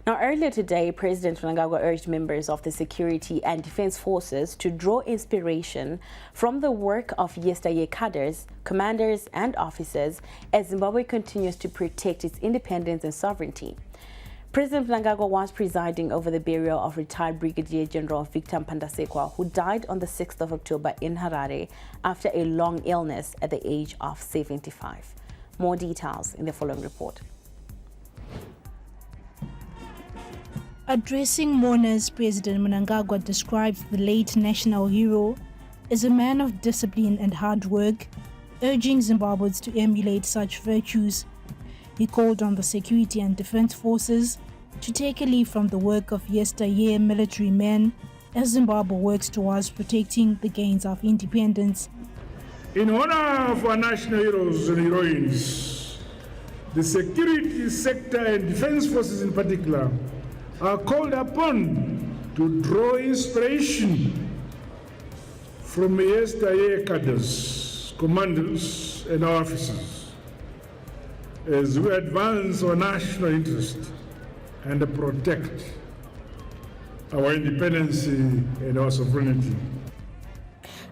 Now, earlier today, President Mnangagwa urged members of the security and defense forces to draw inspiration from the work of yesteryear cadres, commanders and officers as Zimbabwe continues to protect its independence and sovereignty. President Mnangagwa was presiding over the burial of retired Brigadier General Victor Mpandasekwa, who died on the 6th of October in Harare after a long illness at the age of 75. More details in the following report. Addressing mourners, President Mnangagwa described the late national hero as a man of discipline and hard work, urging Zimbabweans to emulate such virtues. He called on the security and defense forces to take a leaf from the work of yesteryear military men as Zimbabwe works towards protecting the gains of independence. In honor of our national heroes and heroines, the security sector and defense forces in particular are called upon to draw inspiration from yesteryear cadres, commanders and officers as we advance our national interest and protect our independence and our sovereignty.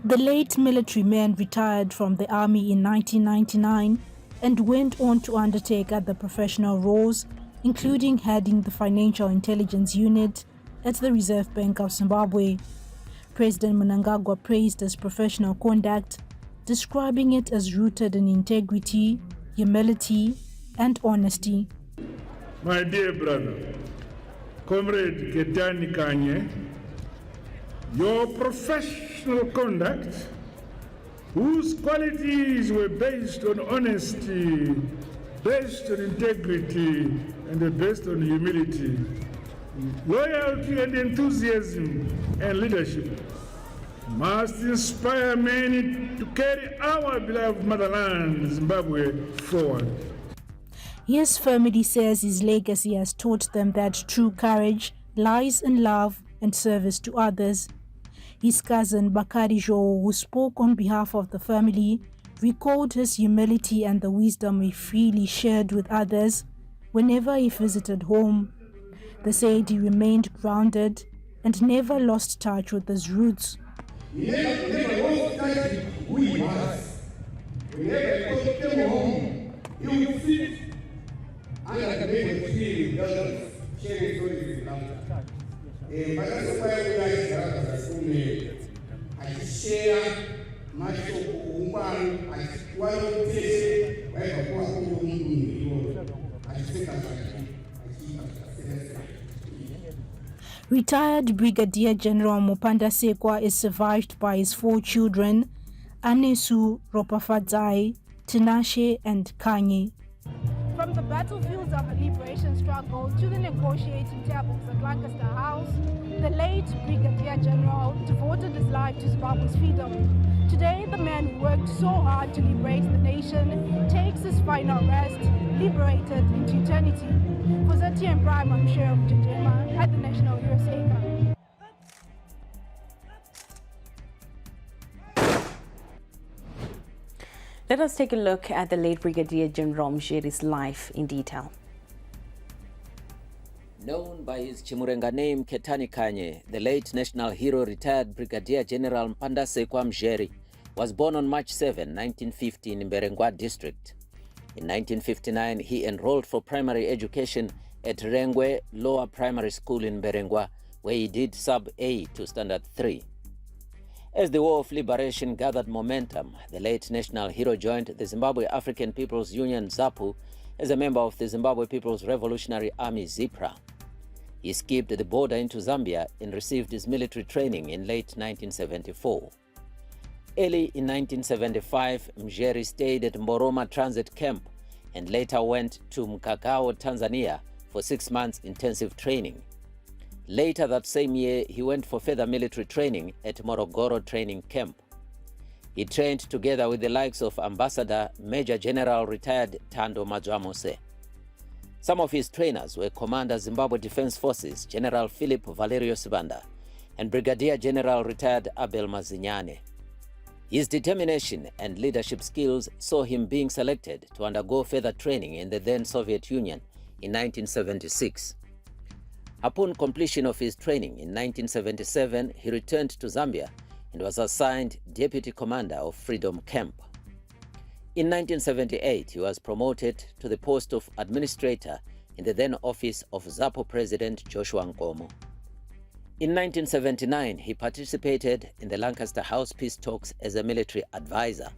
The late military man retired from the army in 1999 and went on to undertake other professional roles, including heading the Financial Intelligence Unit at the Reserve Bank of Zimbabwe. President Mnangagwa praised his professional conduct, describing it as rooted in integrity, humility, and honesty. My dear brother, Comrade Ketani Kanye, your professional conduct, whose qualities were based on honesty, based on integrity, and based on humility, loyalty and enthusiasm and leadership, must inspire many to carry our beloved motherland, Zimbabwe, forward. His family says his legacy has taught them that true courage lies in love and service to others. His cousin Bakari Jo, who spoke on behalf of the family, recalled his humility and the wisdom he freely shared with others whenever he visited home. They said he remained grounded and never lost touch with his roots. We never lost touch with who he was. Whenever he came home, he would sit under the big tree with others, sharing stories with laughter. But that's why we like brothers as women. I share my woman, I want to say, Retired Brigadier General Mpandasekwa is survived by his 4 children, Anesu, Ropafadzai, Tinashe, and Kanye. From the battlefields of the liberation struggle to the negotiating tables at Lancaster House, the late Brigadier General devoted his life to Zimbabwe's freedom. Today, the man who worked so hard to liberate the nation takes his final rest, liberated into eternity. For Zati and Prime, I'm Mzheri at the National Heroes Acre. Let us take a look at the late Brigadier General Mzheri's life in detail. Known by his Chimurenga name Ketani Kanye, the late national hero retired Brigadier General Mpandasekwa Mzheri was born on March 7, 1950 in Mberengwa district. In 1959, he enrolled for primary education at Rengwe Lower Primary School in Mberengwa, where he did Sub-A to Standard 3. As the War of Liberation gathered momentum, the late national hero joined the Zimbabwe African People's Union ZAPU as a member of the Zimbabwe People's Revolutionary Army ZIPRA. He skipped the border into Zambia and received his military training in late 1974. Early in 1975, Mzheri stayed at Mboroma Transit Camp and later went to Mkakao, Tanzania for 6 months intensive training. Later that same year, he went for further military training at Morogoro Training Camp. He trained together with the likes of Ambassador Major General retired Tando Majwamose. Some of his trainers were Commander Zimbabwe Defense Forces General Philip Valerio Sibanda and Brigadier General retired Abel Mazinyane. His determination and leadership skills saw him being selected to undergo further training in the then Soviet Union in 1976. Upon completion of his training in 1977, he returned to Zambia and was assigned Deputy Commander of Freedom Camp. In 1978, he was promoted to the post of Administrator in the then office of ZAPO President Joshua Nkomo. In 1979, he participated in the Lancaster House peace talks as a military advisor.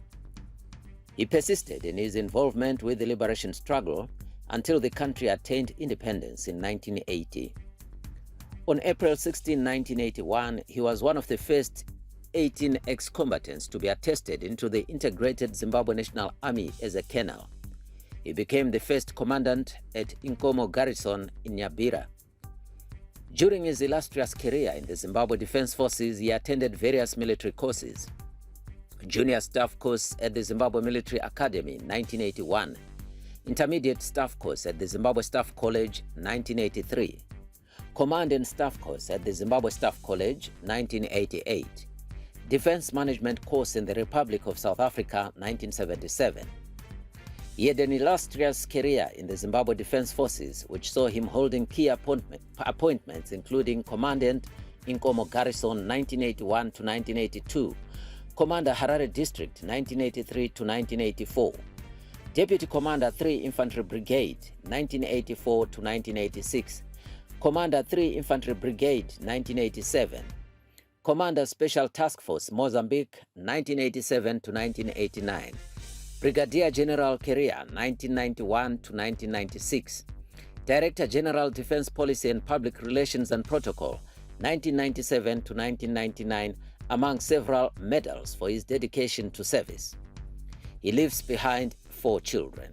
He persisted in his involvement with the liberation struggle until the country attained independence in 1980. On April 16, 1981, he was one of the first 18 ex-combatants to be attested into the Integrated Zimbabwe National Army as a colonel. He became the first commandant at Nkomo Garrison in Nyabira. During his illustrious career in the Zimbabwe Defense Forces, he attended various military courses. Junior Staff Course at the Zimbabwe Military Academy in 1981, Intermediate Staff Course at the Zimbabwe Staff College 1983, Command and Staff Course at the Zimbabwe Staff College 1988, Defense Management Course in the Republic of South Africa 1977. He had an illustrious career in the Zimbabwe Defense Forces, which saw him holding key appointments including Commandant Nkomo Garrison 1981 to 1982, Commander Harare District 1983 to 1984, Deputy Commander 3 Infantry Brigade 1984 to 1986, Commander 3 Infantry Brigade 1987, Commander Special Task Force Mozambique 1987 to 1989, Brigadier General career 1991 to 1996, Director General Defense Policy and Public Relations and Protocol 1997 to 1999, among several medals for his dedication to service. He leaves behind 4 children.